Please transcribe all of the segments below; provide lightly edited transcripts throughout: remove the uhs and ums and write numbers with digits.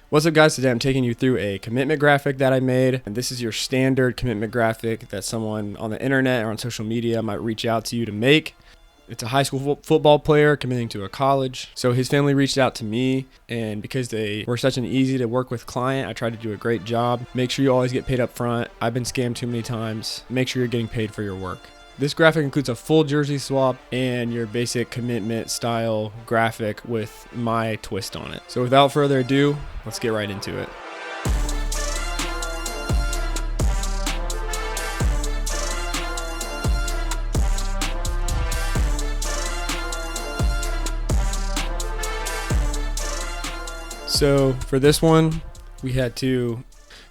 What's up, guys? Today I'm taking you through a commitment graphic that I made. And this is your standard commitment graphic that someone on the internet or on social media might reach out to you to make. It's a high school football player committing to a college. So his family reached out to me, and because they were such an easy to work with client, I tried to do a great job. Make sure you always get paid up front. I've been scammed too many times. Make sure you're getting paid for your work. This graphic includes a full jersey swap and your basic commitment style graphic with my twist on it. So without further ado, let's get right into it. So for this one, we had to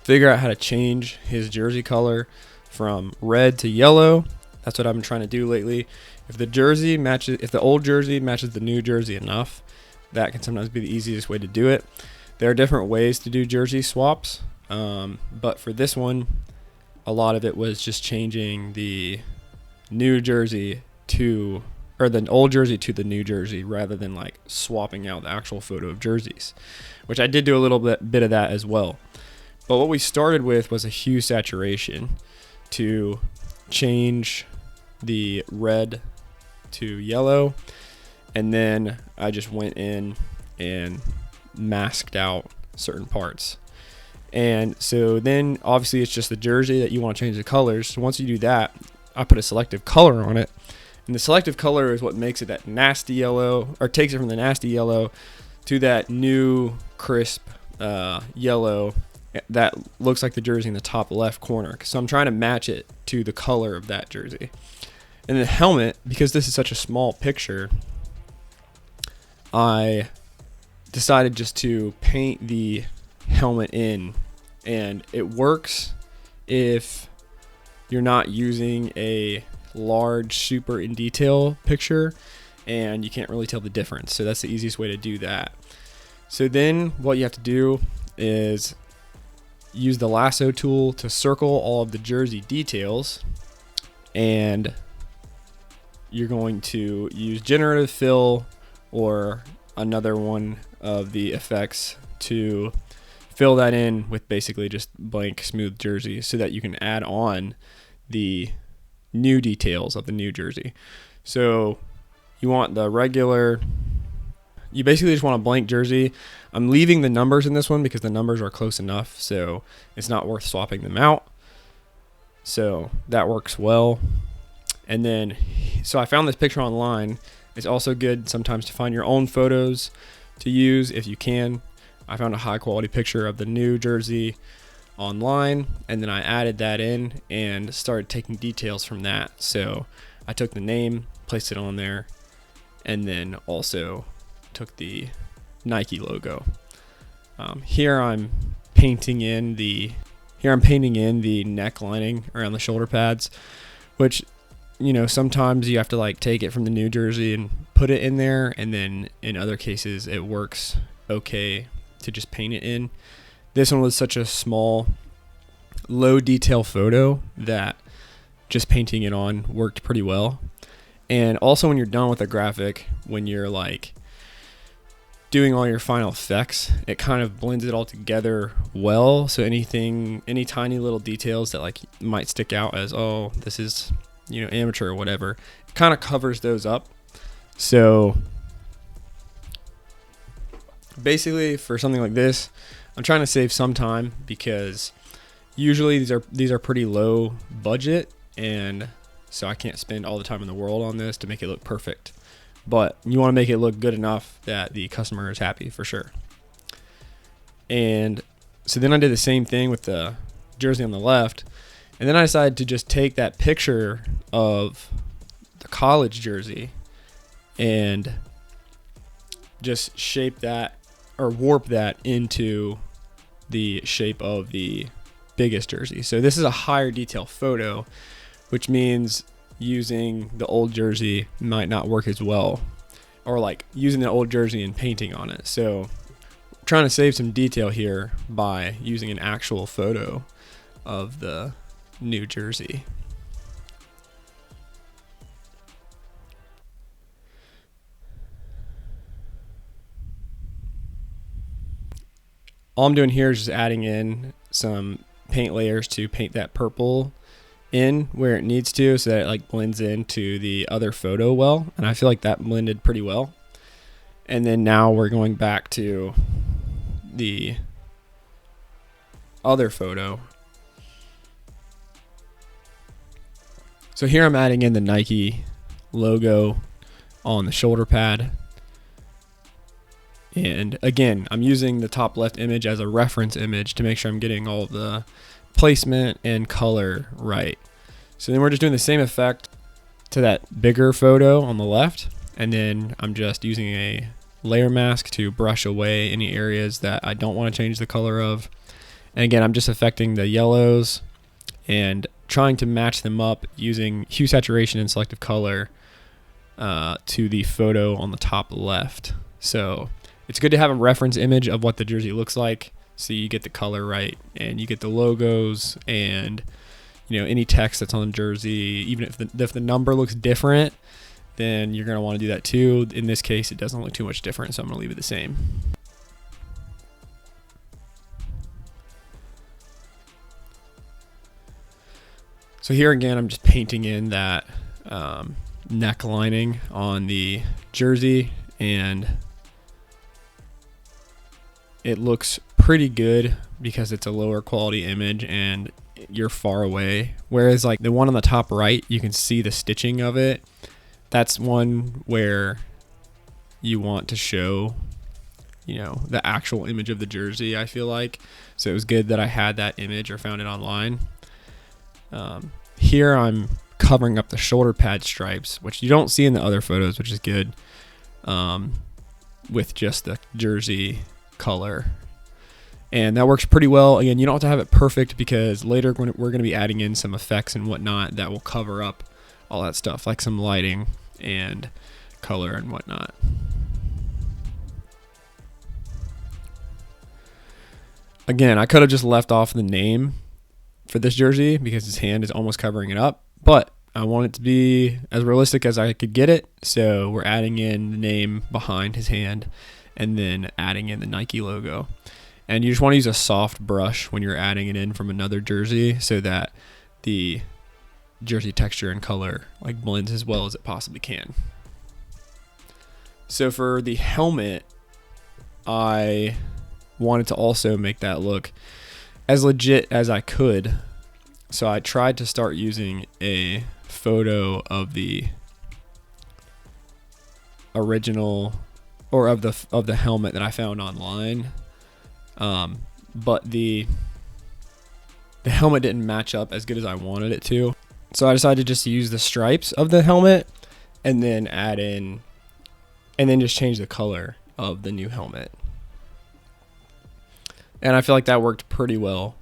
figure out how to change his jersey color from red to yellow. That's what I've been trying to do lately. If the old jersey matches the new jersey enough, that can sometimes be the easiest way to do it. There are different ways to do jersey swaps, but for this one, a lot of it was just changing the new jersey the old jersey to the new jersey rather than like swapping out the actual photo of jerseys, which I did do a little bit of that as well. But what we started with was a hue saturation to change the red to yellow, and then I just went in and masked out certain parts. And so then obviously it's just the jersey that you want to change the colors. So once you do that, I put a selective color on it, and the selective color is what makes it that nasty yellow, or takes it from the nasty yellow to that new crisp yellow that looks like the jersey in the top left corner. So I'm trying to match it to the color of that jersey. And the helmet, because this is such a small picture, I decided just to paint the helmet in. And it works if you're not using a large, super in detail picture and you can't really tell the difference. So that's the easiest way to do that. So then what you have to do is use the lasso tool to circle all of the jersey details, and you're going to use generative fill or another one of the effects to fill that in with basically just blank smooth jersey so that you can add on the new details of the new jersey. So you basically just want a blank jersey. I'm leaving the numbers in this one because the numbers are close enough, so it's not worth swapping them out. So that works well. And then, so I found this picture online. It's also good sometimes to find your own photos to use if you can. I found a high quality picture of the new jersey online, and then I added that in and started taking details from that. So I took the name, placed it on there, and then also took the Nike logo. Here I'm painting in the neck lining around the shoulder pads, which, sometimes you have to like take it from the new jersey and put it in there, and then in other cases it works okay to just paint it in. This one was such a small, low detail photo that just painting it on worked pretty well. And also when you're done with a graphic, when you're like doing all your final effects, it kind of blends it all together well. So any tiny little details that like might stick out as, oh, this is, amateur or whatever, it kind of covers those up. So basically for something like this, I'm trying to save some time because usually these are pretty low budget, and so I can't spend all the time in the world on this to make it look perfect. But you want to make it look good enough that the customer is happy for sure. And so then I did the same thing with the jersey on the left. And then I decided to just take that picture of the college jersey and just shape that or warp that into the shape of the biggest jersey. So this is a higher detail photo, which means using the old jersey might not work as well, or like using the old jersey and painting on it. So trying to save some detail here by using an actual photo of the new jersey. all I'm doing here is just adding in some paint layers to paint that purple in where it needs to, so that it like blends into the other photo well. And I feel like that blended pretty well. And then now we're going back to the other photo. So here I'm adding in the Nike logo on the shoulder pad. And again, I'm using the top left image as a reference image to make sure I'm getting all of the placement and color right. So then we're just doing the same effect to that bigger photo on the left. And then I'm just using a layer mask to brush away any areas that I don't want to change the color of. And again, I'm just affecting the yellows and trying to match them up using hue, saturation, and selective color to the photo on the top left. So it's good to have a reference image of what the jersey looks like, so you get the color right and you get the logos and any text that's on the jersey. Even if the number looks different, then you're going to want to do that too. In this case, it doesn't look too much different, so I'm going to leave it the same. So here again, I'm just painting in that neck lining on the jersey, and it looks pretty good because it's a lower quality image and you're far away. Whereas like the one on the top right, you can see the stitching of it. That's one where you want to show, the actual image of the jersey, I feel like. So it was good that I had that image or found it online. Here I'm covering up the shoulder pad stripes, which you don't see in the other photos, which is good, with just the jersey color. And that works pretty well. Again, you don't have to have it perfect because later we're going to be adding in some effects and whatnot that will cover up all that stuff, like some lighting and color and whatnot. Again, I could have just left off the name for this jersey because his hand is almost covering it up, but I want it to be as realistic as I could get it. So we're adding in the name behind his hand and then adding in the Nike logo. And you just want to use a soft brush when you're adding it in from another jersey so that the jersey texture and color like blends as well as it possibly can. So for the helmet, I wanted to also make that look as legit as I could. So I tried to start using a photo of the original or of the helmet that I found online. But the helmet didn't match up as good as I wanted it to. So I decided to just use the stripes of the helmet and then add in, and then just change the color of the new helmet. And I feel like that worked pretty well.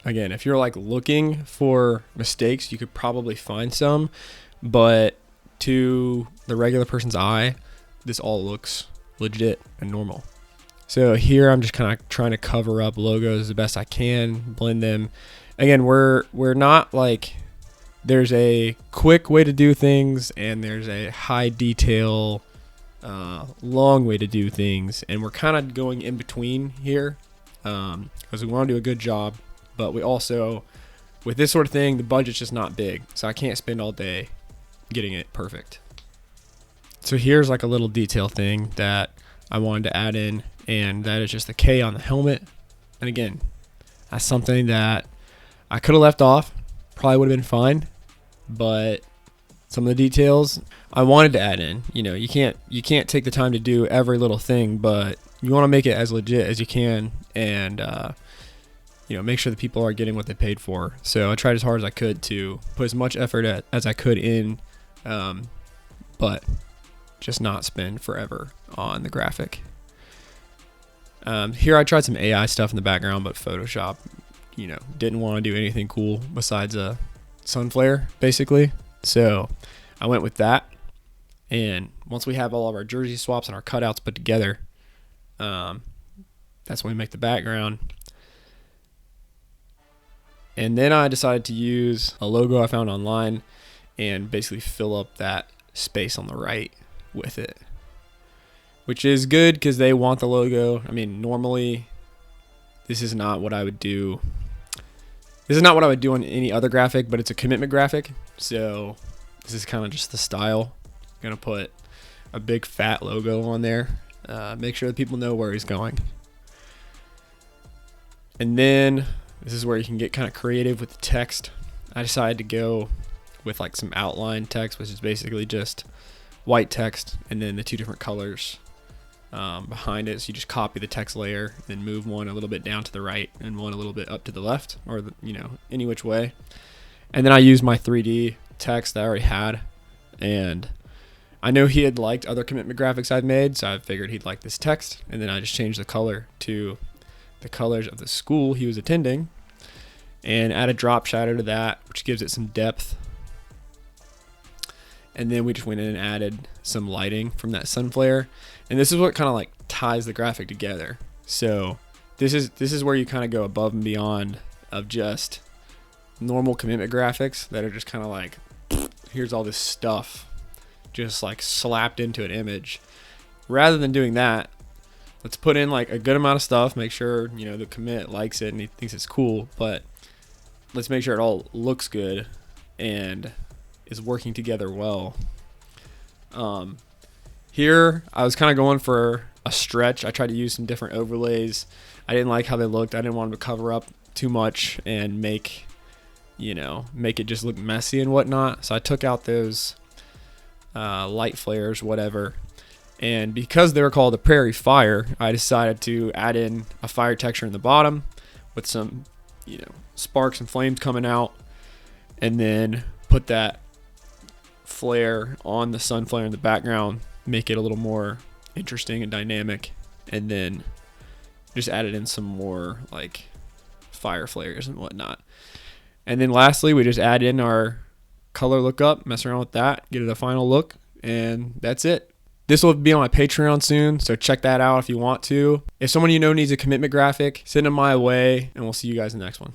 Again, if you're like looking for mistakes, you could probably find some, but to the regular person's eye, this all looks legit and normal. So here I'm just kind of trying to cover up logos the best I can, blend them. Again, we're not like, there's a quick way to do things and there's a high detail, long way to do things. And we're kind of going in between here because we want to do a good job. But we also, with this sort of thing, the budget's just not big. So I can't spend all day getting it perfect. So here's like a little detail thing that I wanted to add in, and that is just the K on the helmet. And again, that's something that I could have left off, probably would have been fine, but some of the details I wanted to add in. You can't take the time to do every little thing, but you want to make it as legit as you can, and make sure that people are getting what they paid for. So I tried as hard as I could to put as much effort as I could in, but just not spend forever on the graphic. Here I tried some AI stuff in the background, but Photoshop, didn't want to do anything cool besides a sun flare, basically. So I went with that. And once we have all of our jersey swaps and our cutouts put together, that's when we make the background. And then I decided to use a logo I found online and basically fill up that space on the right with it, which is good because they want the logo. I mean, normally this is not what I would do. This is not what I would do on any other graphic, but it's a commitment graphic. So this is kind of just the style. I'm going to put a big fat logo on there. Make sure that people know where he's going. And then this is where you can get kind of creative with the text. I decided to go with like some outline text, which is basically just white text and then the two different colors behind it. So you just copy the text layer and move one a little bit down to the right and one a little bit up to the left, or any which way. And then I used my 3D text that I already had, and I know he had liked other commitment graphics I've made, so I figured he'd like this text. And then I just changed the color to the colors of the school he was attending and add a drop shadow to that, which gives it some depth. And then we just went in and added some lighting from that sun flare. And this is what kind of like ties the graphic together. So this is where you kind of go above and beyond of just normal commitment graphics that are just kind of like, here's all this stuff just like slapped into an image. Rather than doing that, let's put in like a good amount of stuff, make sure, the commit likes it and he thinks it's cool, but let's make sure it all looks good and is working together well. Here I was kind of going for a stretch. I tried to use some different overlays. I didn't like how they looked. I didn't want them to cover up too much and make it just look messy and whatnot. So I took out those light flares, whatever. And because they were called the Prairie Fire, I decided to add in a fire texture in the bottom with some, sparks and flames coming out, and then put that flare on the sun flare in the background, make it a little more interesting and dynamic, and then just added in some more like fire flares and whatnot. And then lastly, we just add in our color lookup, mess around with that, get it a final look, and that's it. This will be on my Patreon soon, so check that out if you want to. If someone needs a commitment graphic, send them my way, and we'll see you guys in the next one.